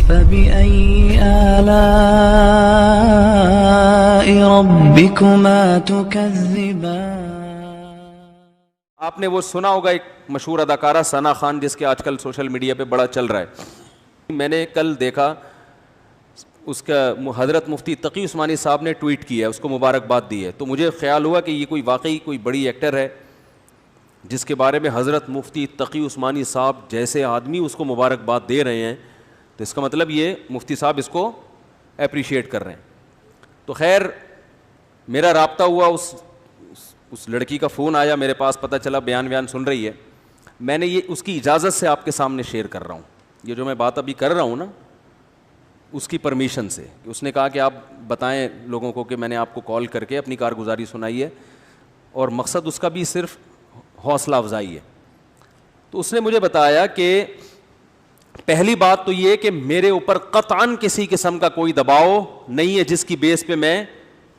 فبأي آلاء ربكما تكذبان. آپ نے وہ سنا ہوگا ایک مشہور اداکارہ ثنا خان جس کے آج کل سوشل میڈیا پہ بڑا چل رہا ہے. میں نے کل دیکھا اس کا حضرت مفتی تقی عثمانی صاحب نے ٹویٹ کیا ہے, اس کو مبارکباد دی ہے. تو مجھے خیال ہوا کہ یہ کوئی واقعی کوئی بڑی ایکٹر ہے جس کے بارے میں حضرت مفتی تقی عثمانی صاحب جیسے آدمی اس کو مبارکباد دے رہے ہیں, تو اس کا مطلب یہ مفتی صاحب اس کو اپریشیٹ کر رہے ہیں. تو خیر میرا رابطہ ہوا, اس لڑکی کا فون آیا میرے پاس, پتہ چلا بیان سن رہی ہے. میں نے یہ اس کی اجازت سے آپ کے سامنے شیئر کر رہا ہوں. یہ جو میں بات ابھی کر رہا ہوں نا, اس کی پرمیشن سے. اس نے کہا کہ آپ بتائیں لوگوں کو کہ میں نے آپ کو کال کر کے اپنی کارگزاری سنائی ہے, اور مقصد اس کا بھی صرف حوصلہ افزائی ہے. تو اس نے مجھے بتایا کہ پہلی بات تو یہ کہ میرے اوپر قطعاً کسی قسم کا کوئی دباؤ نہیں ہے جس کی بیس پہ میں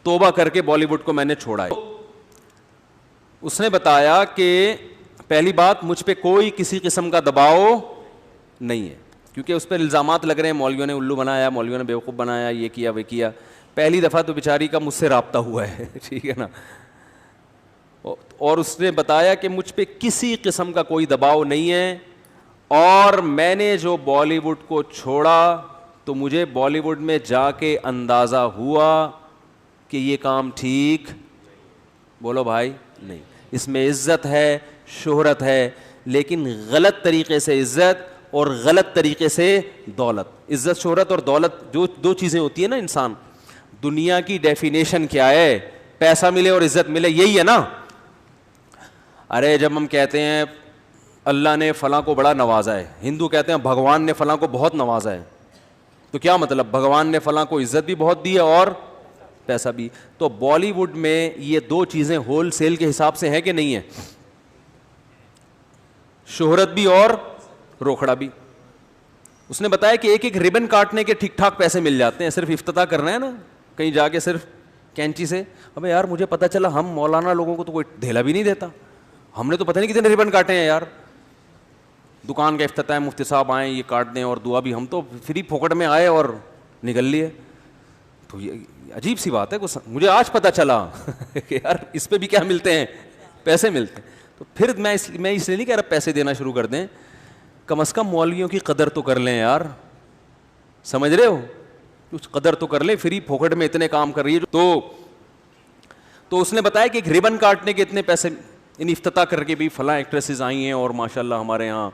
توبہ کر کے بالی ووڈ کو میں نے چھوڑا ہے. اس نے بتایا کہ پہلی بات مجھ پہ کوئی کسی قسم کا دباؤ نہیں ہے, کیونکہ اس پہ الزامات لگ رہے ہیں مولویوں نے الو بنایا, مولویوں نے بیوقوف بنایا, یہ کیا وہ کیا. پہلی دفعہ تو بیچاری کا مجھ سے رابطہ ہوا ہے, ٹھیک ہے نا. اور اس نے بتایا کہ مجھ پہ کسی قسم کا کوئی دباؤ نہیں ہے, اور میں نے جو بالی ووڈ کو چھوڑا تو مجھے بالی ووڈ میں جا کے اندازہ ہوا کہ یہ کام ٹھیک, بولو بھائی, نہیں. اس میں عزت ہے, شہرت ہے, لیکن غلط طریقے سے عزت اور غلط طریقے سے دولت. عزت شہرت اور دولت جو دو چیزیں ہوتی ہیں نا انسان, دنیا کی ڈیفینیشن کیا ہے؟ پیسہ ملے اور عزت ملے, یہی ہے نا. ارے جب ہم کہتے ہیں اللہ نے فلاں کو بڑا نوازا ہے, ہندو کہتے ہیں بھگوان نے فلاں کو بہت نوازا ہے, تو کیا مطلب؟ بھگوان نے فلاں کو عزت بھی بہت دی ہے اور پیسہ بھی. تو بالی ووڈ میں یہ دو چیزیں ہول سیل کے حساب سے ہیں کہ نہیں ہے؟ شہرت بھی اور روکھڑا بھی. اس نے بتایا کہ ایک ایک ربن کاٹنے کے ٹھیک ٹھاک پیسے مل جاتے ہیں, صرف افتتاح کرنا ہے نا کہیں جا کے صرف کینچی سے. ابے یار مجھے پتا چلا ہم مولانا لوگوں کو تو کوئی دھیلا بھی نہیں دیتا, ہم نے تو پتہ نہیں کتنے ربن کاٹے ہیں یار. دکان کا افتتاح, مفتی صاحب آئیں یہ کاٹ دیں اور دعا بھی, ہم تو فری پھوکٹ میں آئے اور نکل لیے. تو یہ عجیب سی بات ہے, مجھے آج پتہ چلا کہ یار اس پہ بھی کیا ملتے ہیں, پیسے ملتے ہیں. تو پھر میں اس لیے نہیں کہہ رہا پیسے دینا شروع کر دیں, کم از کم مولویوں کی قدر تو کر لیں یار, سمجھ رہے ہو, کچھ قدر تو کر لیں. فری پھوکٹ میں اتنے کام کر رہی ہے. تو اس نے بتایا کہ ایک ربن کاٹنے کے اتنے پیسے, ان افتتاح کر کے بھی فلاں ایکٹریسز آئی ہیں اور ماشاءاللہ ہمارے ہاں.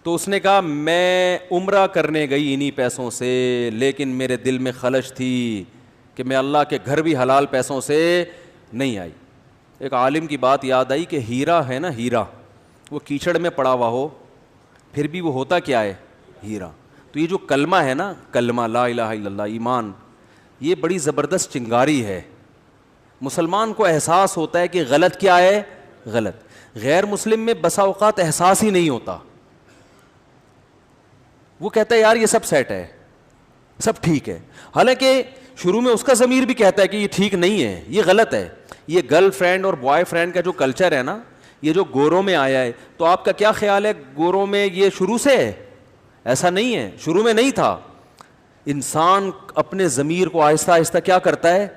تو اس نے کہا میں عمرہ کرنے گئی انہی پیسوں سے, لیکن میرے دل میں خلش تھی کہ میں اللہ کے گھر بھی حلال پیسوں سے نہیں آئی. ایک عالم کی بات یاد آئی کہ ہیرا ہے نا, ہیرا وہ کیچڑ میں پڑا ہوا ہو پھر بھی وہ ہوتا کیا ہے؟ ہیرا. تو یہ جو کلمہ ہے نا, کلمہ لا الہ الا اللہ, ایمان, یہ بڑی زبردست چنگاری ہے. مسلمان کو احساس ہوتا ہے کہ غلط کیا ہے, غلط. غیر مسلم میں بسا اوقات احساس ہی نہیں ہوتا, وہ کہتا ہے یار یہ سب سیٹ ہے, سب ٹھیک ہے, حالانکہ شروع میں اس کا ضمیر بھی کہتا ہے کہ یہ ٹھیک نہیں ہے, یہ غلط ہے. یہ گرل فرینڈ اور بوائے فرینڈ کا جو کلچر ہے نا, یہ جو گوروں میں آیا ہے, تو آپ کا کیا خیال ہے گوروں میں یہ شروع سے ہے؟ ایسا نہیں ہے, شروع میں نہیں تھا. انسان اپنے ضمیر کو آہستہ آہستہ کیا کرتا ہے؟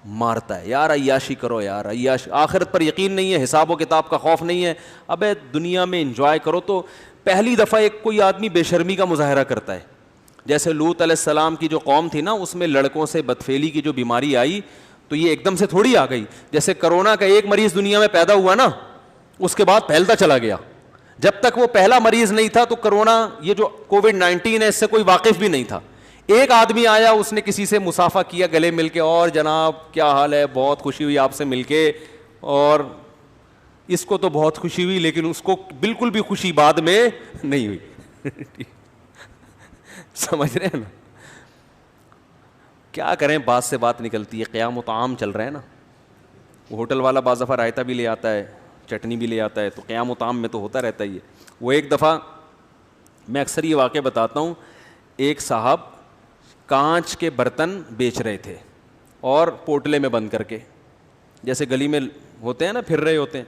مارتا ہے. یار عیاشی کرو یار, عیاش, آخرت پر یقین نہیں ہے, حساب و کتاب کا خوف نہیں ہے, ابے دنیا میں انجوائے کرو. تو پہلی دفعہ ایک کوئی آدمی بے شرمی کا مظاہرہ کرتا ہے, جیسے لوط علیہ السلام کی جو قوم تھی نا, اس میں لڑکوں سے بدفعلی کی جو بیماری آئی, تو یہ ایک دم سے تھوڑی آ گئی. جیسے کرونا کا ایک مریض دنیا میں پیدا ہوا نا, اس کے بعد پھیلتا چلا گیا. جب تک وہ پہلا مریض نہیں تھا تو کرونا, یہ جو کووڈ-19 ہے, اس سے کوئی واقف بھی نہیں تھا. ایک آدمی آیا, اس نے کسی سے مصافحہ کیا گلے مل کے, اور جناب کیا حال ہے, بہت خوشی ہوئی آپ سے مل کے, اور اس کو تو بہت خوشی ہوئی, لیکن اس کو بالکل بھی خوشی بعد میں نہیں ہوئی. سمجھ رہے ہیں نا, کیا کریں, بات سے بات نکلتی ہے. قیام و طعام چل رہا ہے نا, وہ ہوٹل والا بعض دفعہ رائتا بھی لے آتا ہے, چٹنی بھی لے آتا ہے, تو قیام و طعام میں تو ہوتا رہتا ہی ہے. وہ ایک دفعہ میں اکثر یہ واقعہ بتاتا ہوں, ایک صاحب کانچ کے برتن بیچ رہے تھے اور پوٹلے میں بند کر کے, جیسے گلی میں ہوتے ہیں نا, پھر رہے ہوتے ہیں.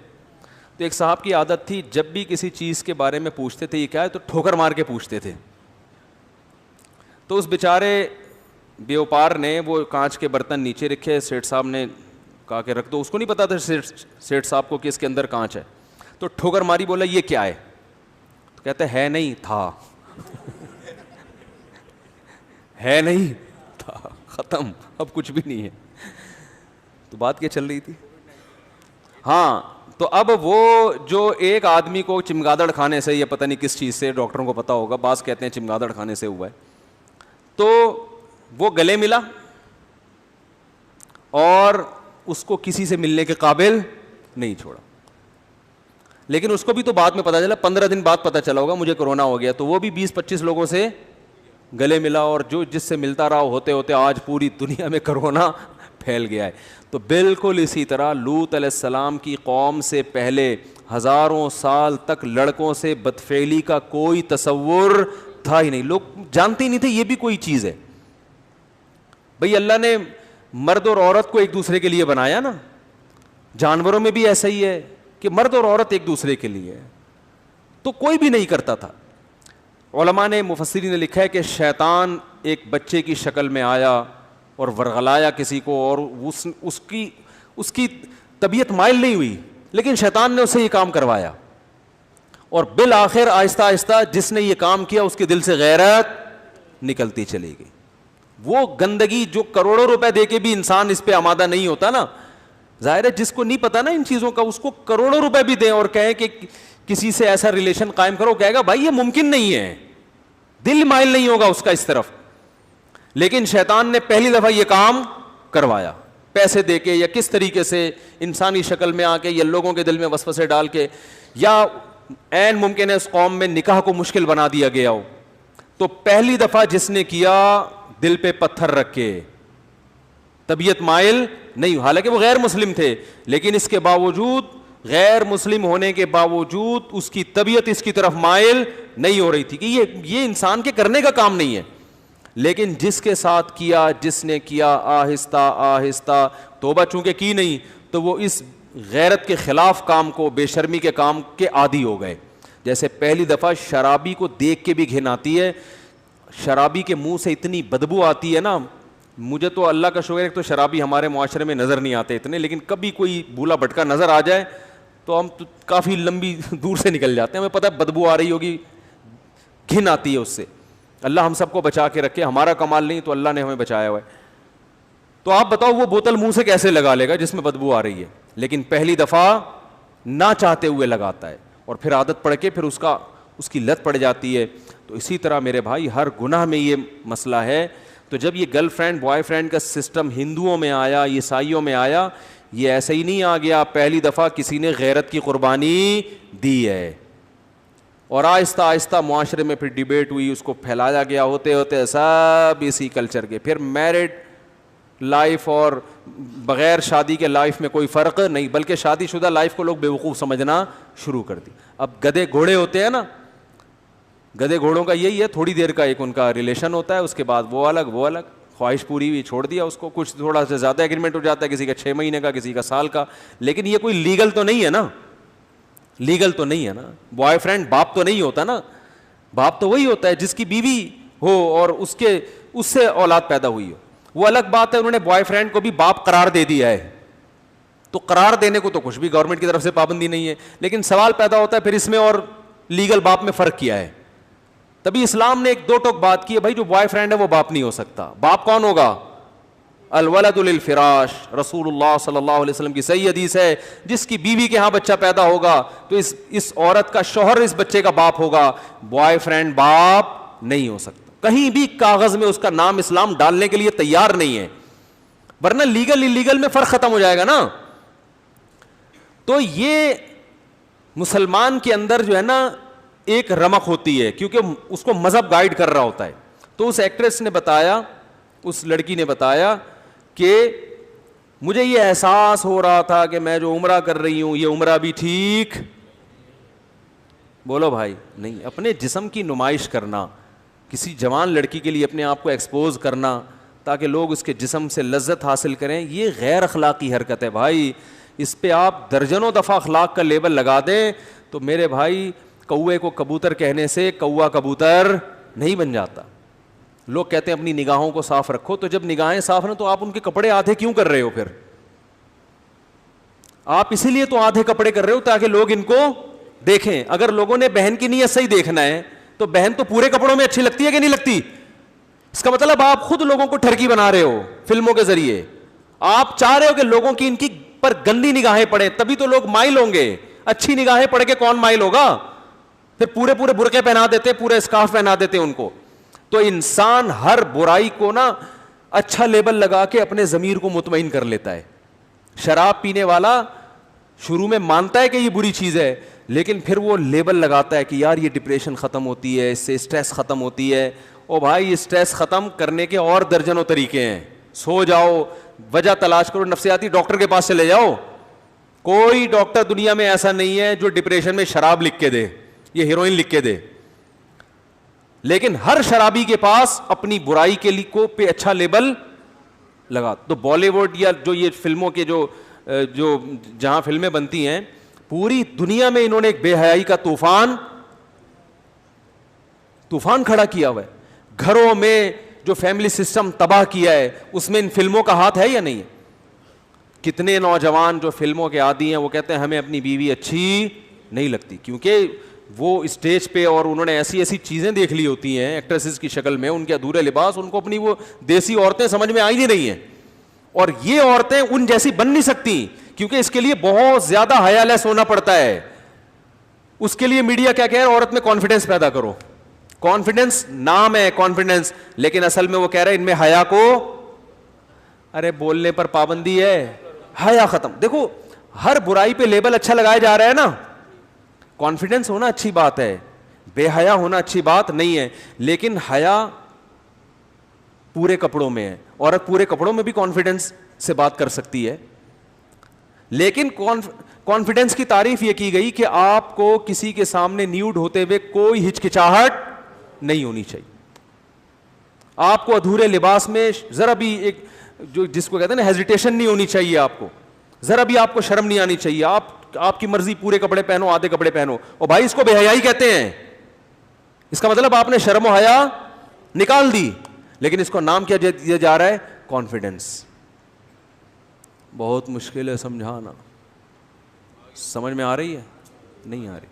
تو ایک صاحب کی عادت تھی, جب بھی کسی چیز کے بارے میں پوچھتے تھے یہ کیا ہے, تو ٹھوکر مار کے پوچھتے تھے. تو اس بیچارے بیوپار نے وہ کانچ کے برتن نیچے رکھے, سیٹھ صاحب نے کہا کہ رکھ دو. اس کو نہیں پتا تھا سیٹھ صاحب کو کہ اس کے اندر کانچ ہے. تو ٹھوکر ماری, بولا یہ کیا ہے؟ تو کہتے ہے نہیں تھا. ہے نہیں تھا, ختم, اب کچھ بھی نہیں ہے. تو بات کیا چل رہی تھی؟ ہاں, تو اب وہ جو ایک آدمی کو چمگادڑ کھانے سے یا پتہ نہیں کس چیز سے, ڈاکٹروں کو پتا ہوگا, بعض کہتے ہیں چمگادڑ کھانے سے ہوا ہے, تو وہ گلے ملا اور اس کو کسی سے ملنے کے قابل نہیں چھوڑا. لیکن اس کو بھی تو بعد میں پتا چلا, 15 دن بعد پتا چلا ہوگا مجھے کرونا ہو گیا, تو وہ بھی 20-25 لوگوں سے گلے ملا, اور جو جس سے ملتا رہا ہوتے ہوتے آج پوری دنیا میں کرونا پھیل گیا ہے. تو بالکل اسی طرح لوط علیہ السلام کی قوم سے پہلے ہزاروں سال تک لڑکوں سے بدفعلی کا کوئی تصور تھا ہی نہیں. لوگ جانتے ہی نہیں تھے یہ بھی کوئی چیز ہے. بھئی اللہ نے مرد اور عورت کو ایک دوسرے کے لیے بنایا نا, جانوروں میں بھی ایسا ہی ہے کہ مرد اور عورت ایک دوسرے کے لیے, تو کوئی بھی نہیں کرتا تھا. علماء نے, مفسرین نے لکھا ہے کہ شیطان ایک بچے کی شکل میں آیا اور ورغلایا کسی کو, اور اس کی طبیعت مائل نہیں ہوئی, لیکن شیطان نے اسے یہ کام کروایا, اور بالآخر آہستہ آہستہ جس نے یہ کام کیا اس کے دل سے غیرت نکلتی چلی گئی. وہ گندگی جو کروڑوں روپے دے کے بھی انسان اس پہ آمادہ نہیں ہوتا نا, ظاہر ہے جس کو نہیں پتا نا ان چیزوں کا, اس کو کروڑوں روپے بھی دیں اور کہیں کہ کسی سے ایسا ریلیشن قائم کرو, کہے گا بھائی یہ ممکن نہیں ہے, دل مائل نہیں ہوگا اس کا اس طرف. لیکن شیطان نے پہلی دفعہ یہ کام کروایا, پیسے دے کے یا کس طریقے سے, انسانی شکل میں آ کے یا لوگوں کے دل میں وسوسے ڈال کے, یا عین ممکن ہے اس قوم میں نکاح کو مشکل بنا دیا گیا ہو. تو پہلی دفعہ جس نے کیا دل پہ پتھر رکھ کے, طبیعت مائل نہیں, حالانکہ وہ غیر مسلم تھے, لیکن اس کے باوجود, غیر مسلم ہونے کے باوجود اس کی طبیعت اس کی طرف مائل نہیں ہو رہی تھی کہ یہ انسان کے کرنے کا کام نہیں ہے. لیکن جس کے ساتھ کیا, جس نے کیا, آہستہ آہستہ توبہ چونکہ کی نہیں, تو وہ اس غیرت کے خلاف کام کو, بے شرمی کے کام کے عادی ہو گئے. جیسے پہلی دفعہ شرابی کو دیکھ کے بھی گھن آتی ہے, شرابی کے منہ سے اتنی بدبو آتی ہے نا. مجھے تو اللہ کا شکر ہے کہ تو شرابی ہمارے معاشرے میں نظر نہیں آتے اتنے, لیکن کبھی کوئی بھولا بھٹکا نظر آ جائے تو ہم کافی لمبی دور سے نکل جاتے ہیں, ہمیں پتہ ہے بدبو آ رہی ہوگی, گھن آتی ہے اس سے. اللہ ہم سب کو بچا کے رکھے, ہمارا کمال نہیں تو اللہ نے ہمیں بچایا ہوا ہے. تو آپ بتاؤ وہ بوتل منہ سے کیسے لگا لے گا جس میں بدبو آ رہی ہے, لیکن پہلی دفعہ نہ چاہتے ہوئے لگاتا ہے, اور پھر عادت پڑ کے پھر اس کی لت پڑ جاتی ہے. تو اسی طرح میرے بھائی ہر گناہ میں یہ مسئلہ ہے. تو جب یہ گرل فرینڈ بوائے فرینڈ کا سسٹم ہندوؤں میں آیا, عیسائیوں میں آیا, یہ ایسے ہی نہیں آ گیا, پہلی دفعہ کسی نے غیرت کی قربانی دی ہے, اور آہستہ آہستہ معاشرے میں پھر ڈیبیٹ ہوئی, اس کو پھیلایا گیا, ہوتے ہوتے سب اسی کلچر کے. پھر میرڈ لائف اور بغیر شادی کے لائف میں کوئی فرق نہیں, بلکہ شادی شدہ لائف کو لوگ بیوقوف سمجھنا شروع کر دی. اب گدھے گھوڑے ہوتے ہیں نا, گدھے گھوڑوں کا یہی ہے, تھوڑی دیر کا ایک ان کا ریلیشن ہوتا ہے, اس کے بعد وہ الگ, خواہش پوری ہوئی چھوڑ دیا اس کو. کچھ تھوڑا سا زیادہ ایگریمنٹ ہو جاتا ہے, کسی کا 6 مہینے کا, کسی کا سال کا, لیکن یہ کوئی لیگل تو نہیں ہے نا, لیگل تو نہیں ہے نا. بوائے فرینڈ باپ تو نہیں ہوتا نا, باپ تو وہی ہوتا ہے جس کی بیوی ہو اور اس سے اولاد پیدا ہوئی ہو. وہ الگ بات ہے, انہوں نے بوائے فرینڈ کو بھی باپ قرار دے دیا ہے, تو قرار دینے کو تو کچھ بھی گورنمنٹ کی طرف سے پابندی نہیں ہے. لیکن سوال پیدا ہوتا ہے پھر اس میں اور لیگل باپ میں فرق کیا ہے. تبھی اسلام نے ایک دو ٹوک بات کی ہے, بھائی جو بوائے فرینڈ ہے وہ باپ نہیں ہو سکتا. باپ کون ہوگا؟ الولد للفراش. رسول اللہ صلی اللہ علیہ وسلم کی صحیح حدیث ہے, جس کی بیوی کے ہاں بچہ پیدا ہوگا تو اس عورت کا شوہر اس بچے کا باپ ہوگا. بوائے فرینڈ باپ نہیں ہو سکتا. کہیں بھی کاغذ میں اس کا نام اسلام ڈالنے کے لیے تیار نہیں ہے, ورنہ لیگل انلیگل میں فرق ختم ہو جائے گا نا. تو یہ مسلمان کے اندر جو ہے نا ایک رمق ہوتی ہے, کیونکہ اس کو مذہب گائیڈ کر رہا ہوتا ہے. تو اس ایکٹریس نے بتایا, اس لڑکی نے بتایا کہ مجھے یہ احساس ہو رہا تھا کہ میں جو عمرہ کر رہی ہوں یہ عمرہ بھی ٹھیک. بولو بھائی نہیں, اپنے جسم کی نمائش کرنا, کسی جوان لڑکی کے لیے اپنے آپ کو ایکسپوز کرنا تاکہ لوگ اس کے جسم سے لذت حاصل کریں, یہ غیر اخلاقی حرکت ہے بھائی. اس پہ آپ درجنوں دفعہ اخلاق کا لیبل لگا دیں تو میرے بھائی کوے کو کبوتر کہنے سے کوا کبوتر نہیں بن جاتا. لوگ کہتے ہیں اپنی نگاہوں کو صاف رکھو, تو جب نگاہیں صاف ہیں تو آپ ان کے کپڑے آدھے کیوں کر رہے ہو؟ پھر آپ اسی لیے تو آدھے کپڑے کر رہے ہو تاکہ لوگ ان کو دیکھیں. اگر لوگوں نے بہن کی نیت سے ہی دیکھنا ہے تو بہن تو پورے کپڑوں میں اچھی لگتی ہے کہ نہیں لگتی؟ اس کا مطلب آپ خود لوگوں کو ٹھرکی بنا رہے ہو فلموں کے ذریعے. آپ چاہ رہے ہو کہ لوگوں کی ان کی پر گندی نگاہیں پڑیں, تبھی تو لوگ مائل ہوں گے. اچھی نگاہیں پڑھ کے کون مائل ہوگا؟ پھر پورے پورے برقعے پہنا دیتے, پورے اسکارف پہنا دیتے ان کو. تو انسان ہر برائی کو نا اچھا لیبل لگا کے اپنے ضمیر کو مطمئن کر لیتا ہے. شراب پینے والا شروع میں مانتا ہے کہ یہ بری چیز ہے, لیکن پھر وہ لیبل لگاتا ہے کہ یار یہ ڈپریشن ختم ہوتی ہے, اس سے اسٹریس ختم ہوتی ہے. او بھائی, اسٹریس ختم کرنے کے اور درجنوں طریقے ہیں. سو جاؤ, وجہ تلاش کرو, نفسیاتی ڈاکٹر کے پاس چلے جاؤ. کوئی ڈاکٹر دنیا میں ایسا نہیں ہے جو ڈپریشن میں شراب لکھ کے دے, یہ ہیروئن لکھ کے دے. لیکن ہر شرابی کے پاس اپنی برائی کے لیے کو پہ اچھا لیبل لگا. تو بالی ووڈ یا جو یہ فلموں کے جو جہاں فلمیں بنتی ہیں, پوری دنیا میں انہوں نے ایک بے حیائی کا طوفان کھڑا کیا ہوا ہے. گھروں میں جو فیملی سسٹم تباہ کیا ہے, اس میں ان فلموں کا ہاتھ ہے یا نہیں؟ کتنے نوجوان جو فلموں کے عادی ہیں وہ کہتے ہیں ہمیں اپنی بیوی اچھی نہیں لگتی, کیونکہ وہ اسٹیج پہ اور انہوں نے ایسی ایسی چیزیں دیکھ لی ہوتی ہیں ایکٹریسز کی شکل میں, ان کے ادھورے لباس, ان کو اپنی وہ دیسی عورتیں سمجھ میں آئی نہیں رہی ہیں. اور یہ عورتیں ان جیسی بن نہیں سکتی, کیونکہ اس کے لیے بہت زیادہ حیا لیس ہونا پڑتا ہے. اس کے لیے میڈیا کیا کہہ رہا ہے, عورت میں کانفیڈنس پیدا کرو. کانفیڈنس نام ہے کانفیڈنس, لیکن اصل میں وہ کہہ رہے ہیں ان میں حیا کو, ارے بولنے پر پابندی ہے, حیا ختم. دیکھو ہر برائی پہ لیبل اچھا لگایا جا رہا ہے نا. کانفیڈنس ہونا اچھی بات ہے, بے حیا ہونا اچھی بات نہیں ہے, لیکن حیا پورے کپڑوں میں ہے. عورت پورے کپڑوں میں بھی کانفیڈنس سے بات کر سکتی ہے, لیکن کانفیڈنس کی تعریف یہ کی گئی کہ آپ کو کسی کے سامنے نیوڈ ہوتے ہوئے کوئی ہچکچاہٹ نہیں ہونی چاہیے. آپ کو ادھورے لباس میں ذرا بھی ایک جو جس کو کہتے ہیں نا ہیزیٹیشن نہیں ہونی چاہیے, آپ کو ذرا بھی آپ کو شرم نہیں آنی چاہیے. آپ کی مرضی پورے کپڑے پہنو, آدھے کپڑے پہنو, اور بھائی اس کو بے حیائی کہتے ہیں. اس کا مطلب آپ نے شرم و حیا نکال دی, لیکن اس کو نام کیا دیا جا رہا ہے, کانفیڈنس. بہت مشکل ہے سمجھانا, سمجھ میں آ رہی ہے؟ نہیں آ رہی.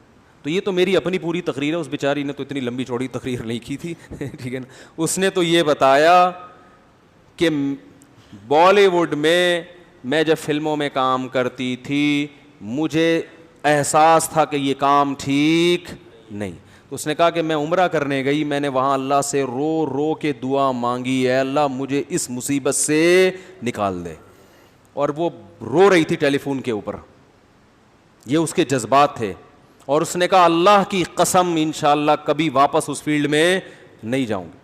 تو یہ تو میری اپنی پوری تقریر ہے, اس بیچاری نے تو اتنی لمبی چوڑی تقریر نہیں کی تھی ٹھیک ہے نا. اس نے تو یہ بتایا کہ بالی ووڈ میں جب فلموں میں کام کرتی تھی مجھے احساس تھا کہ یہ کام ٹھیک نہیں. تو اس نے کہا کہ میں عمرہ کرنے گئی, میں نے وہاں اللہ سے رو رو کے دعا مانگی, ہے اللہ مجھے اس مصیبت سے نکال دے. اور وہ رو رہی تھی ٹیلی فون کے اوپر, یہ اس کے جذبات تھے. اور اس نے کہا اللہ کی قسم انشاءاللہ کبھی واپس اس فیلڈ میں نہیں جاؤں گی.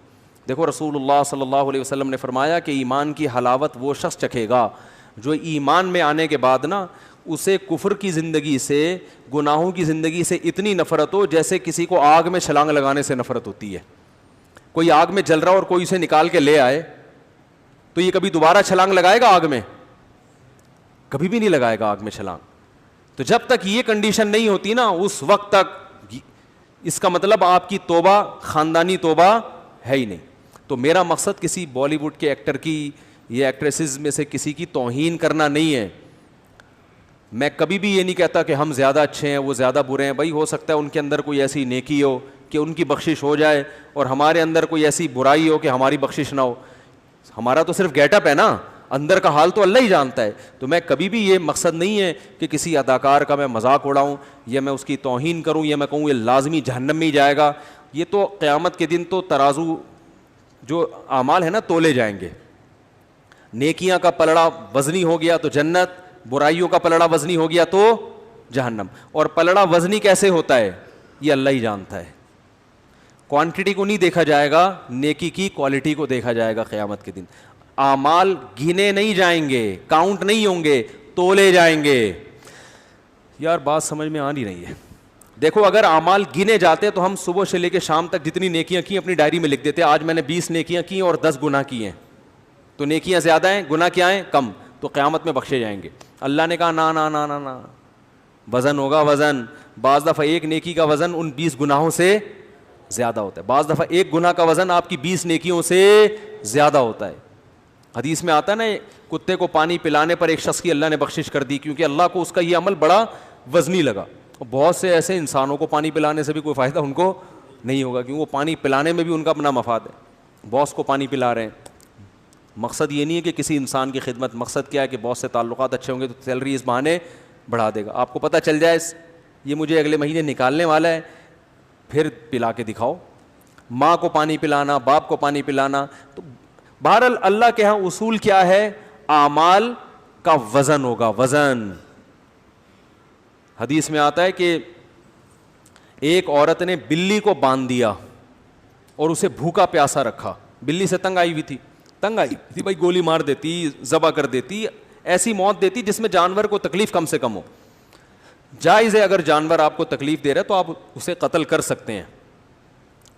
دیکھو رسول اللہ صلی اللہ علیہ وسلم نے فرمایا کہ ایمان کی حلاوت وہ شخص چکھے گا جو ایمان میں آنے کے بعد نا اسے کفر کی زندگی سے, گناہوں کی زندگی سے اتنی نفرت ہو جیسے کسی کو آگ میں چھلانگ لگانے سے نفرت ہوتی ہے. کوئی آگ میں جل رہا اور کوئی اسے نکال کے لے آئے تو یہ کبھی دوبارہ چھلانگ لگائے گا آگ میں؟ کبھی بھی نہیں لگائے گا آگ میں چھلانگ. تو جب تک یہ کنڈیشن نہیں ہوتی نا اس وقت تک اس کا مطلب آپ کی توبہ خاندانی توبہ ہے ہی نہیں. تو میرا مقصد کسی بالی ووڈ کے ایکٹر کی یا ایکٹریسز میں سے کسی کی توہین کرنا نہیں ہے. میں کبھی بھی یہ نہیں کہتا کہ ہم زیادہ اچھے ہیں وہ زیادہ برے ہیں. بھائی ہو سکتا ہے ان کے اندر کوئی ایسی نیکی ہو کہ ان کی بخشش ہو جائے, اور ہمارے اندر کوئی ایسی برائی ہو کہ ہماری بخشش نہ ہو. ہمارا تو صرف گیٹ اپ ہے نا, اندر کا حال تو اللہ ہی جانتا ہے. تو میں کبھی بھی یہ مقصد نہیں ہے کہ کسی اداکار کا میں مذاق اڑاؤں یا میں اس کی توہین کروں یا میں کہوں یہ لازمی جہنم میں ہی جائے گا. یہ تو قیامت کے دن تو ترازو جو اعمال ہے نا تولے جائیں گے. نیکیاں کا پلڑا وزنی ہو گیا تو جنت, برائیوں کا پلڑا وزنی ہو گیا تو جہنم. اور پلڑا وزنی کیسے ہوتا ہے یہ اللہ ہی جانتا ہے. کوانٹٹی کو نہیں دیکھا جائے گا, نیکی کی کوالٹی کو دیکھا جائے گا قیامت کے دن. اعمال گنے نہیں جائیں گے, کاؤنٹ نہیں ہوں گے, تولے جائیں گے. یار بات سمجھ میں آ نہیں رہی ہے. دیکھو اگر اعمال گنے جاتے تو ہم صبح سے لے کے شام تک جتنی نیکیاں کی اپنی ڈائری میں لکھ دیتے, آج میں نے 20 نیکیاں کی اور 10 گناہ کیے ہیں. تو نیکیاں زیادہ ہیں, گناہ کیا ہیں کم, تو قیامت میں بخشے جائیں گے. اللہ نے کہا نا نا نا نا نا, وزن ہوگا وزن. بعض دفعہ ایک نیکی کا وزن ان 20 گناہوں سے زیادہ ہوتا ہے. بعض دفعہ ایک گناہ کا وزن آپ کی 20 نیکیوں سے زیادہ ہوتا ہے. حدیث میں آتا ہے نا, کتے کو پانی پلانے پر ایک شخص کی اللہ نے بخشش کر دی, کیونکہ اللہ کو اس کا یہ عمل بڑا وزنی لگا. بہت سے ایسے انسانوں کو پانی پلانے سے بھی کوئی فائدہ ان کو نہیں ہوگا, کیونکہ وہ پانی پلانے میں بھی ان کا اپنا مفاد ہے. باس کو پانی پلا رہے ہیں, مقصد یہ نہیں ہے کہ کسی انسان کی خدمت, مقصد کیا ہے کہ باس سے تعلقات اچھے ہوں گے تو سیلری اس بہانے بڑھا دے گا. آپ کو پتہ چل جائے یہ مجھے اگلے مہینے نکالنے والا ہے, پھر پلا کے دکھاؤ. ماں کو پانی پلانا, باپ کو پانی پلانا. تو بہرحال اللہ کے ہاں اصول کیا ہے, اعمال کا وزن ہوگا, وزن. حدیث میں آتا ہے کہ ایک عورت نے بلی کو باندھ دیا اور اسے بھوکا پیاسا رکھا. بلی سے تنگ آئی ہوئی تھی, بھائی گولی مار دیتی, ذبح کر دیتی, ایسی موت دیتی جس میں جانور کو تکلیف کم سے کم ہو. جائز ہے اگر جانور آپ کو تکلیف دے رہا ہے تو آپ اسے قتل کر سکتے ہیں.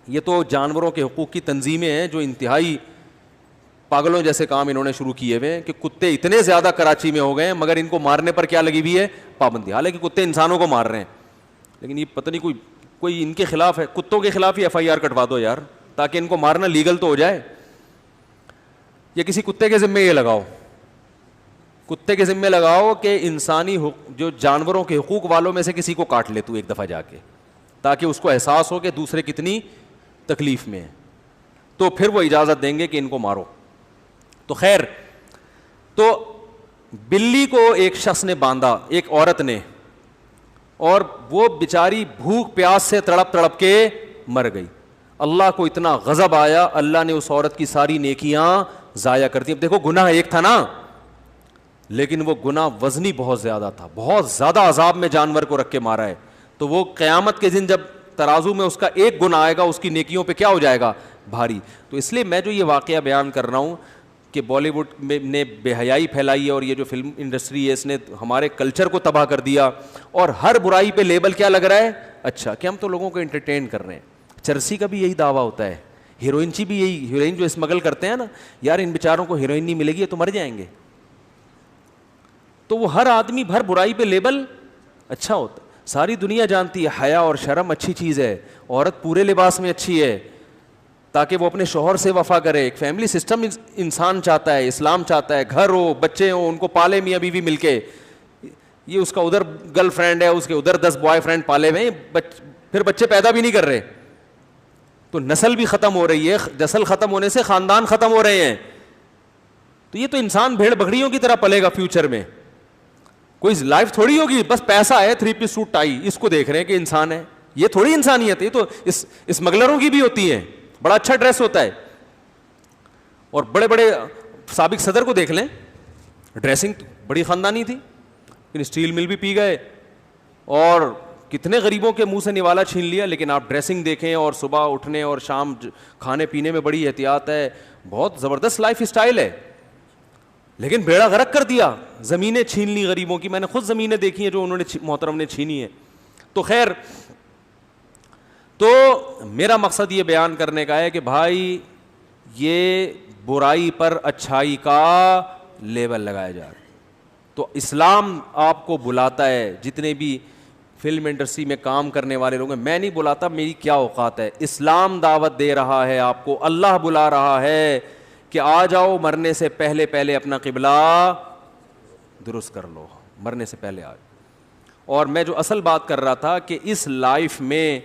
یہ تو جانوروں کے حقوق کی تنظیمیں ہیں جو انتہائی پاگلوں جیسے کام انہوں نے شروع کیے ہوئے ہیں کہ کتے اتنے زیادہ کراچی میں ہو گئے ہیں, مگر ان کو مارنے پر کیا لگی ہوئی ہے, پابندی. حالانکہ کتے انسانوں کو مار رہے ہیں, لیکن یہ پتہ نہیں کوئی ان کے خلاف ہے. کتوں کے خلاف ہی FIR کٹوا دو یار, تاکہ ان کو مارنا لیگل تو ہو جائے. یا کسی کتے کے ذمے یہ لگاؤ, کتے کے ذمے لگاؤ کہ انسانی جو جانوروں کے حقوق والوں میں سے کسی کو کاٹ لے تو ایک دفعہ جا کے, تاکہ اس کو احساس ہو کہ دوسرے کتنی تکلیف میں ہیں, تو پھر وہ اجازت دیں گے کہ ان کو مارو. تو خیر, تو بلی کو ایک شخص نے باندھا, ایک عورت نے, اور وہ بیچاری بھوک پیاس سے تڑپ تڑپ کے مر گئی. اللہ کو اتنا غضب آیا, اللہ نے اس عورت کی ساری نیکیاں ضائع کر دی. اب دیکھو گناہ ایک تھا نا, لیکن وہ گناہ وزنی بہت زیادہ تھا, بہت زیادہ عذاب میں جانور کو رکھ کے مارا ہے. تو وہ قیامت کے دن جب ترازو میں اس کا ایک گناہ آئے گا, اس کی نیکیوں پہ کیا ہو جائے گا, بھاری. تو اس لیے میں جو یہ واقعہ بیان کر رہا ہوں کہ بالی ووڈ نے بے حیائی پھیلائی ہے, اور یہ جو فلم انڈسٹری ہے اس نے ہمارے کلچر کو تباہ کر دیا, اور ہر برائی پہ لیبل کیا لگ رہا ہے, اچھا, کہ ہم تو لوگوں کو انٹرٹین کر رہے ہیں. چرسی کا بھی یہی دعویٰ ہوتا ہے, ہیروئن بھی یہی, ہیروئن جو اسمگل کرتے ہیں نا, یار ان بیچاروں کو ہیروئن نہیں ملے گی تو مر جائیں گے. تو وہ ہر آدمی ہر برائی پہ لیبل اچھا ہوتا ہے. ساری دنیا جانتی ہے حیا اور شرم اچھی چیز ہے, عورت پورے لباس میں اچھی ہے تاکہ وہ اپنے شوہر سے وفا کرے. ایک فیملی سسٹم انسان چاہتا ہے, اسلام چاہتا ہے, گھر ہو, بچے ہوں, ان کو پالے میاں بیوی مل کے. یہ اس کا ادھر گرل فرینڈ ہے, اس کے ادھر 10 بوائے فرینڈ پالے ہوئے, پھر بچے پیدا بھی نہیں کر رہے, تو نسل بھی ختم ہو رہی ہے. نسل ختم ہونے سے خاندان ختم ہو رہے ہیں. تو یہ تو انسان بھیڑ بکریوں کی طرح پلے گا فیوچر میں. کوئی لائف تھوڑی ہوگی بس پیسہ ہے, 3 پیس سوٹ ٹائی, اس کو دیکھ رہے ہیں کہ انسان ہے. یہ تھوڑی انسانیت ہے, یہ تو اسمگلروں کی بھی ہوتی ہے. بڑا اچھا ڈریس ہوتا ہے, اور بڑے بڑے سابق صدر کو دیکھ لیں, ڈریسنگ بڑی خاندانی تھی, لیکن اسٹیل مل بھی پی گئے, اور کتنے غریبوں کے منہ سے نوالا چھین لیا. لیکن آپ ڈریسنگ دیکھیں, اور صبح اٹھنے اور شام کھانے پینے میں بڑی احتیاط ہے, بہت زبردست لائف اسٹائل ہے. لیکن بیڑا غرق کر دیا, زمینیں چھین لی غریبوں کی. میں نے خود زمینیں دیکھی ہیں جو انہوں نے محترم نے چھینی ہیں. تو خیر, تو میرا مقصد یہ بیان کرنے کا ہے کہ بھائی یہ برائی پر اچھائی کا لیبل لگایا جا رہا ہے. تو اسلام آپ کو بلاتا ہے, جتنے بھی فلم انڈسٹری میں کام کرنے والے لوگ ہیں, میں نہیں بلاتا, میری کیا اوقات ہے. اسلام دعوت دے رہا ہے آپ کو, اللہ بلا رہا ہے کہ آ جاؤ, مرنے سے پہلے پہلے اپنا قبلہ درست کر لو, مرنے سے پہلے آ. اور میں جو اصل بات کر رہا تھا کہ اس لائف میں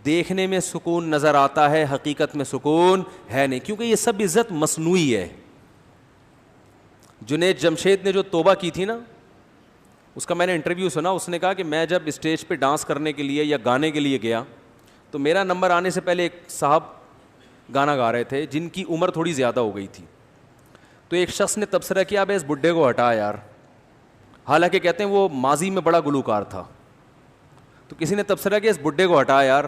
دیکھنے میں سکون نظر آتا ہے, حقیقت میں سکون ہے نہیں, کیونکہ یہ سب عزت مصنوعی ہے. جنید جمشید نے جو توبہ کی تھی نا, اس کا میں نے انٹرویو سنا. اس نے کہا کہ میں جب اسٹیج پہ ڈانس کرنے کے لیے یا گانے کے لیے گیا تو میرا نمبر آنے سے پہلے ایک صاحب گانا گا رہے تھے جن کی عمر تھوڑی زیادہ ہو گئی تھی. تو ایک شخص نے تبصرہ کیا, بھائی اس بڈھے کو ہٹا یار, حالانکہ کہتے ہیں وہ ماضی میں بڑا گلوکار تھا. تو کسی نے تبصرہ کیا, اس بڈھے کو ہٹا یار.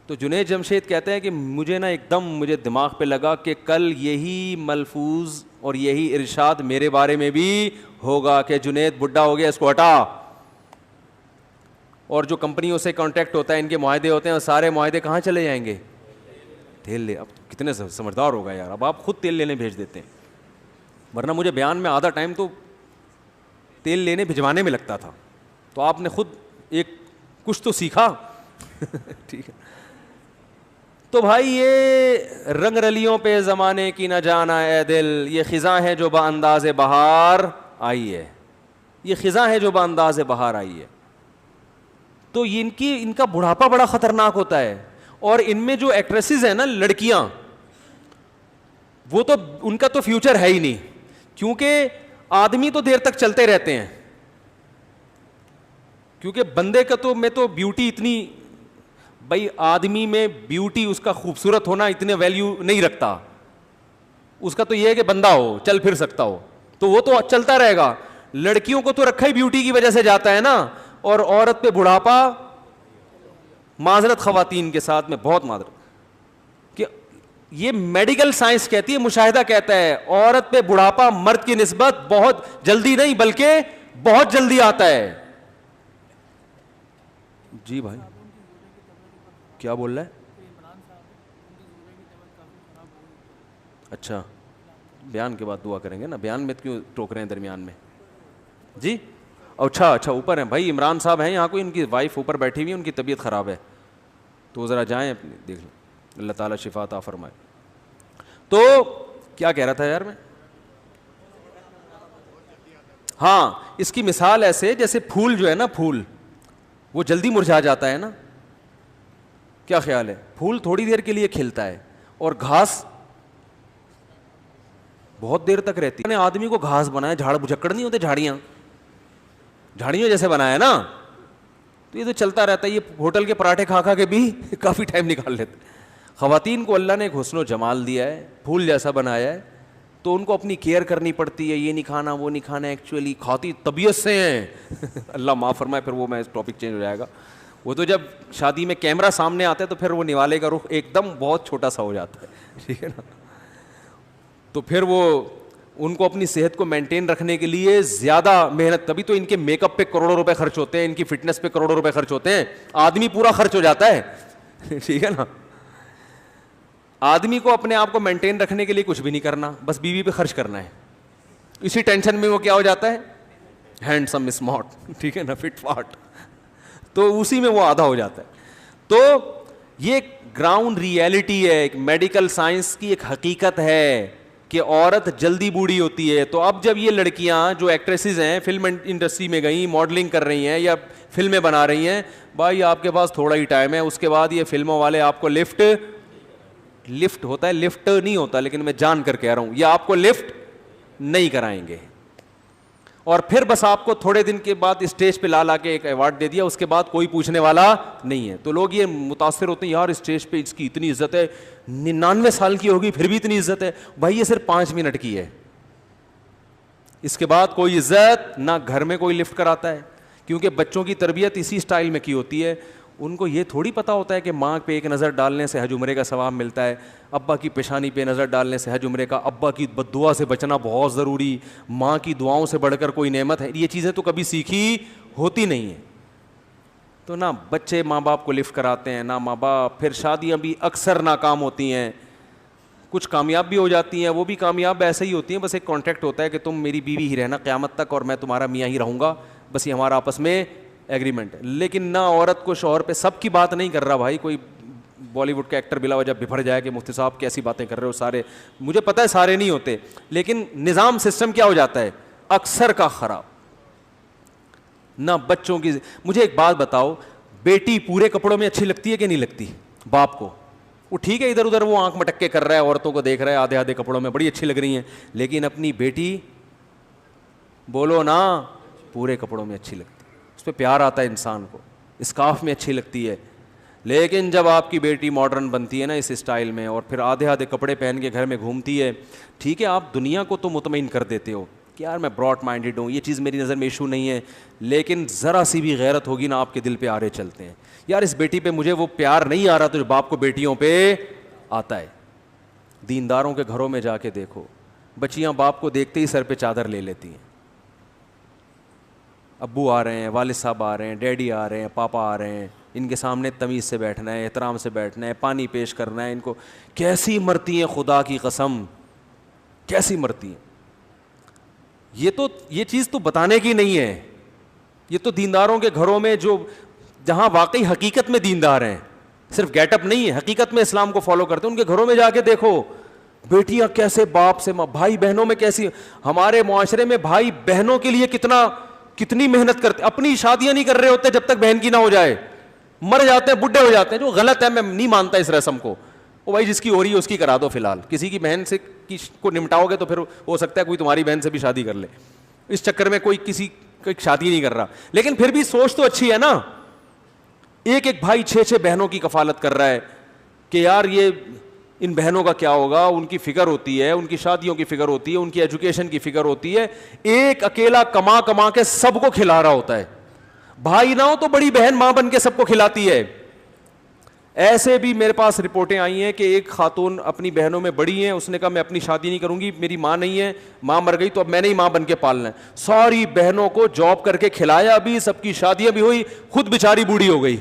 تو جنید جمشید کہتے ہیں کہ مجھے دماغ پہ لگا کہ کل یہی ملفوظ اور یہی ارشاد میرے بارے میں بھی ہوگا کہ جنید بڈھا ہو گیا, اس کو ہٹا. اور جو کمپنیوں سے کانٹیکٹ ہوتا ہے, ان کے معاہدے ہوتے ہیں, سارے معاہدے کہاں چلے جائیں گے, تیل لے. اب کتنے سمجھدار ہوگا یار, اب آپ خود تیل لینے بھیج دیتے ہیں, ورنہ مجھے بیان میں آدھا ٹائم تو تیل لینے بھجوانے میں لگتا تھا. تو آپ نے خود ایک کچھ تو سیکھا. ٹھیک ہے. تو بھائی یہ رنگ رلیوں پہ زمانے کی نہ جانا اے دل, یہ خزاں ہے جو بانداز بہار آئی ہے, یہ خزاں ہے جو بانداز بہار آئی ہے. تو ان کا بڑھاپا بڑا خطرناک ہوتا ہے. اور ان میں جو ایکٹریسز ہیں نا لڑکیاں, وہ تو ان کا تو فیوچر ہے ہی نہیں, کیونکہ آدمی تو دیر تک چلتے رہتے ہیں, کیونکہ بندے کا تو میں تو بیوٹی اتنی, بھائی آدمی میں بیوٹی اس کا خوبصورت ہونا اتنے ویلیو نہیں رکھتا, اس کا تو یہ ہے کہ بندہ ہو, چل پھر سکتا ہو, تو وہ تو چلتا رہے گا. لڑکیوں کو تو رکھا ہی بیوٹی کی وجہ سے جاتا ہے نا. اور عورت پہ بڑھاپا, معذرت خواتین کے ساتھ میں بہت معذرت, کہ یہ میڈیکل سائنس کہتی ہے, مشاہدہ کہتا ہے, عورت پہ بڑھاپا مرد کی نسبت بہت جلدی نہیں بلکہ بہت جلدی آتا ہے. جی بھائی کیا بول رہا ہے؟ اچھا, بیان کے بعد دعا کریں گے نا, بیان میں کیوں ٹوک رہے ہیں درمیان میں؟ جی اچھا اوپر ہیں بھائی, عمران صاحب ہیں یہاں کوئی, ان کی وائف اوپر بیٹھی ہوئی ہے, ان کی طبیعت خراب ہے, تو ذرا جائیں اپنی دیکھ لیں, اللہ تعالیٰ شفا عطا فرمائے. تو کیا کہہ رہا تھا یار میں؟ ہاں, اس کی مثال ایسے جیسے پھول جو ہے نا, پھول وہ جلدی مرجھا جاتا ہے نا, کیا خیال ہے؟ پھول تھوڑی دیر کے لیے کھلتا ہے, اور گھاس بہت دیر تک رہتی ہے. آدمی کو گھاس بنایا, جھاڑ بھجکڑ نہیں ہوتے, جھاڑیوں جیسے بنایا نا, تو یہ تو چلتا رہتا ہے. یہ ہوٹل کے پراٹھے کھا کے بھی کافی ٹائم نکال لیتے. خواتین کو اللہ نے ایک حسن و جمال دیا ہے, پھول جیسا بنایا ہے, تو ان کو اپنی کیئر کرنی پڑتی ہے, یہ نہیں کھانا وہ نہیں کھانا. ایکچولی کھاتی طبیعت سے ہیں اللہ معاف فرمائے, پھر وہ میں ٹاپک چینج ہو جائے گا. وہ تو جب شادی میں کیمرہ سامنے آتا ہے تو پھر وہ نوالے کا رخ ایک دم بہت چھوٹا سا ہو جاتا ہے, ٹھیک ہے نا. تو پھر وہ ان کو اپنی صحت کو مینٹین رکھنے کے لیے زیادہ محنت, تبھی تو ان کے میک اپ پہ کروڑوں روپے خرچ ہوتے ہیں, ان کی فٹنس پہ کروڑوں روپے خرچ ہوتے ہیں. آدمی پورا خرچ ہو جاتا ہے, ٹھیک ہے نا. آدمی کو اپنے آپ کو مینٹین رکھنے کے لیے کچھ بھی نہیں کرنا, بس بیوی پہ خرچ کرنا ہے. اسی ٹینشن میں وہ کیا ہو جاتا ہے, ہینڈسم اسمارٹ, ٹھیک ہے نا, فٹ فاٹ, تو اسی میں وہ آدھا ہو جاتا ہے. تو یہ گراؤنڈ ریئلٹی ہے, ایک میڈیکل سائنس کی ایک حقیقت ہے کہ عورت جلدی بوڑھی ہوتی ہے. تو اب جب یہ لڑکیاں جو ایکٹریسز ہیں, فلم انڈسٹری میں گئیں, ماڈلنگ کر رہی ہیں یا فلمیں بنا رہی ہیں, بھائی آپ کے پاس تھوڑا ہی ٹائم ہے, اس کے بعد یہ فلموں والے آپ کو لفٹ ہوتا ہے, لفٹ نہیں ہوتا, لیکن میں جان کر کہہ رہا ہوں, یہ آپ کو لفٹ نہیں کرائیں گے. اور پھر بس آپ کو تھوڑے دن کے بعد اسٹیج پہ لا کے ایک ایوارڈ دے دیا, اس کے بعد کوئی پوچھنے والا نہیں ہے. تو لوگ یہ متاثر ہوتے ہیں, یار اسٹیج پہ اس کی اتنی عزت ہے, 99 سال کی ہوگی پھر بھی اتنی عزت ہے. بھائی یہ صرف 5 منٹ کی ہے, اس کے بعد کوئی عزت نہ. گھر میں کوئی لفٹ کراتا ہے, کیونکہ بچوں کی تربیت اسی اسٹائل میں کی ہوتی ہے. ان کو یہ تھوڑی پتہ ہوتا ہے کہ ماں پہ ایک نظر ڈالنے سے حج عمرے کا ثواب ملتا ہے, ابا کی پیشانی پہ نظر ڈالنے سے حج عمرے کا, ابا کی بد دعا سے بچنا بہت ضروری, ماں کی دعاؤں سے بڑھ کر کوئی نعمت ہے. یہ چیزیں تو کبھی سیکھی ہوتی نہیں ہیں. تو نہ بچے ماں باپ کو لفٹ کراتے ہیں, نہ ماں باپ. پھر شادیاں بھی اکثر ناکام ہوتی ہیں, کچھ کامیاب بھی ہو جاتی ہیں, وہ بھی کامیاب ایسے ہی ہوتی ہیں, بس ایک کانٹریکٹ ہوتا ہے کہ تم میری بیوی ہی رہنا قیامت تک اور میں تمہارا میاں ہی رہوں گا, بس یہ ہمارا آپس میں ایگریمنٹ ہے. لیکن نہ عورت کو شوہر پہ, سب کی بات نہیں کر رہا بھائی, کوئی بالی ووڈ کا ایکٹر بلا وجہ بفر جائے کہ مفتی صاحب کیسی باتیں کر رہے ہو, سارے مجھے پتہ ہے سارے نہیں ہوتے, لیکن نظام سسٹم کیا ہو جاتا ہے اکثر کا خراب. نہ بچوں کی. مجھے ایک بات بتاؤ, بیٹی پورے کپڑوں میں اچھی لگتی ہے کہ نہیں لگتی باپ کو؟ وہ ٹھیک ہے ادھر ادھر وہ آنکھ مٹک کے کر رہا ہے, عورتوں کو دیکھ رہا ہے آدھے آدھے کپڑوں میں, بڑی اچھی لگ رہی ہیں, لیکن اپنی بیٹی بولو نا پورے کپڑوں میں اچھی لگتی ہے, اس پہ پیار آتا ہے انسان کو, اسکارف میں اچھی لگتی ہے. لیکن جب آپ کی بیٹی ماڈرن بنتی ہے نا اس اسٹائل میں, اور پھر آدھے آدھے کپڑے پہن کے گھر میں گھومتی ہے, ٹھیک ہے آپ دنیا کو تو مطمئن کر دیتے ہو کہ یار میں براڈ مائنڈیڈ ہوں, یہ چیز میری نظر میں ایشو نہیں ہے, لیکن ذرا سی بھی غیرت ہوگی نا آپ کے دل پہ آرے چلتے ہیں, یار اس بیٹی پہ مجھے وہ پیار نہیں آ رہا تو جو باپ کو بیٹیوں پہ آتا ہے. دینداروں کے گھروں میں جا کے دیکھو, بچیاں باپ کو دیکھتے ہی سر پہ چادر لے لیتی ہیں. ابو آ رہے ہیں, والد صاحب آ رہے ہیں, ڈیڈی آ رہے ہیں, پاپا آ رہے ہیں, ان کے سامنے تمیز سے بیٹھنا ہے, احترام سے بیٹھنا ہے, پانی پیش کرنا ہے. ان کو کیسی مرتی ہیں, خدا کی قسم کیسی مرتی ہیں. یہ چیز تو بتانے کی نہیں ہے, یہ تو دینداروں کے گھروں میں جو جہاں واقعی حقیقت میں دیندار ہیں صرف گیٹ اپ نہیں ہے, حقیقت میں اسلام کو فالو کرتے ہیں. ان کے گھروں میں جا کے دیکھو بیٹیاں کیسے باپ سے, بھائی بہنوں میں کیسی, ہمارے معاشرے میں بھائی بہنوں کے لیے کتنی محنت کرتے, اپنی شادیاں نہیں کر رہے ہوتے جب تک بہن کی نہ ہو جائے, مر جاتے ہیں, بڈھے ہو جاتے ہیں, جو غلط ہے. میں نہیں مانتا اس رسم کو. وہ بھائی جس کی ہو رہی ہے اس کی کرا دو فی الحال, کسی کی بہن سے کو نمٹاؤ گے تو پھر ہو سکتا ہے کوئی تمہاری بہن سے بھی شادی کر لے. اس چکر میں کوئی کسی کی شادی نہیں کر رہا, لیکن پھر بھی سوچ تو اچھی ہے نا. ایک بھائی 6 بہنوں کی کفالت کر رہا ہے کہ یار یہ ان بہنوں کا کیا ہوگا, ان کی فکر ہوتی ہے, ان کی شادیوں کی فکر ہوتی ہے, ان کی ایجوکیشن کی فکر ہوتی ہے. ایک اکیلا کما کے سب کو کھلا رہا ہوتا ہے. بھائی نہ ہو تو بڑی بہن ماں بن کے سب کو کھلاتی ہے. ایسے بھی میرے پاس رپورٹیں آئی ہیں کہ ایک خاتون اپنی بہنوں میں بڑی ہیں, اس نے کہا میں اپنی شادی نہیں کروں گی, میری ماں نہیں ہے, ماں مر گئی تو اب میں نے ہی ماں بن کے پالنا ہے. ساری بہنوں کو جاب کر کے کھلایا بھی, سب کی شادیاں بھی ہوئی, خود بیچاری بوڑھی ہو گئی.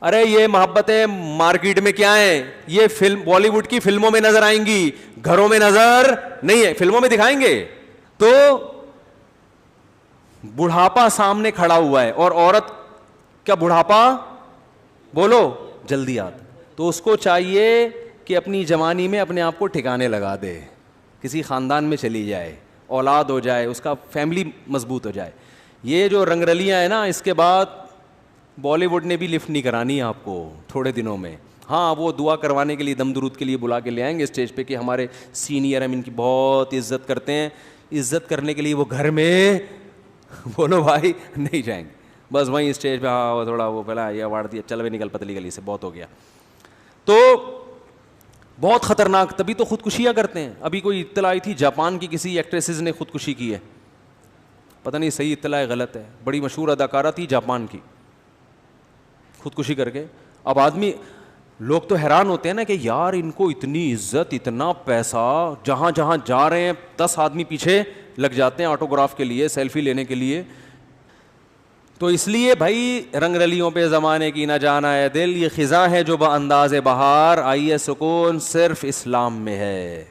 ارے یہ محبتیں مارکیٹ میں کیا ہیں, یہ فلم بالی ووڈ کی فلموں میں نظر آئیں گی, گھروں میں نظر نہیں ہے. فلموں میں دکھائیں گے تو بڑھاپا سامنے کھڑا ہوا ہے, اور عورت کیا بڑھاپا بولو جلدی آتا, تو اس کو چاہیے کہ اپنی جوانی میں اپنے آپ کو ٹھکانے لگا دے, کسی خاندان میں چلی جائے, اولاد ہو جائے, اس کا فیملی مضبوط ہو جائے. یہ جو رنگ رلیاں ہیں نا, اس کے بعد بالی ووڈ نے بھی لفٹ نہیں کرانی آپ کو تھوڑے دنوں میں. ہاں وہ دعا کروانے کے لیے, دم درود کے لیے بلا کے لے آئیں گے اسٹیج پہ کہ ہمارے سینئر, ہم ان کی بہت عزت کرتے ہیں. عزت کرنے کے لیے وہ گھر میں بولو بھائی نہیں جائیں گے, بس وہیں اسٹیج پہ ہاں تھوڑا وہ پہلا یہ اوارڈ دیا, چل بھی نکل پتلی گلی سے, بہت ہو گیا. تو بہت خطرناک, تبھی تو خودکشیاں کرتے ہیں. ابھی کوئی اطلاع آئی تھی جاپان کی کسی ایکٹریسز نے خودکشی کی ہے, پتہ نہیں صحیح اطلاع ہے غلط ہے, بڑی مشہور اداکارہ تھی جاپان کی, خودکشی کر کے. اب آدمی لوگ تو حیران ہوتے ہیں نا کہ یار ان کو اتنی عزت, اتنا پیسہ, جہاں جہاں جا رہے ہیں 10 آدمی پیچھے لگ جاتے ہیں آٹوگراف کے لیے, سیلفی لینے کے لیے. تو اس لیے بھائی رنگ رلیوں پہ زمانے کی نہ جانا ہے دل, یہ خزاں ہے جو با انداز بہار, آئیے سکون صرف اسلام میں ہے.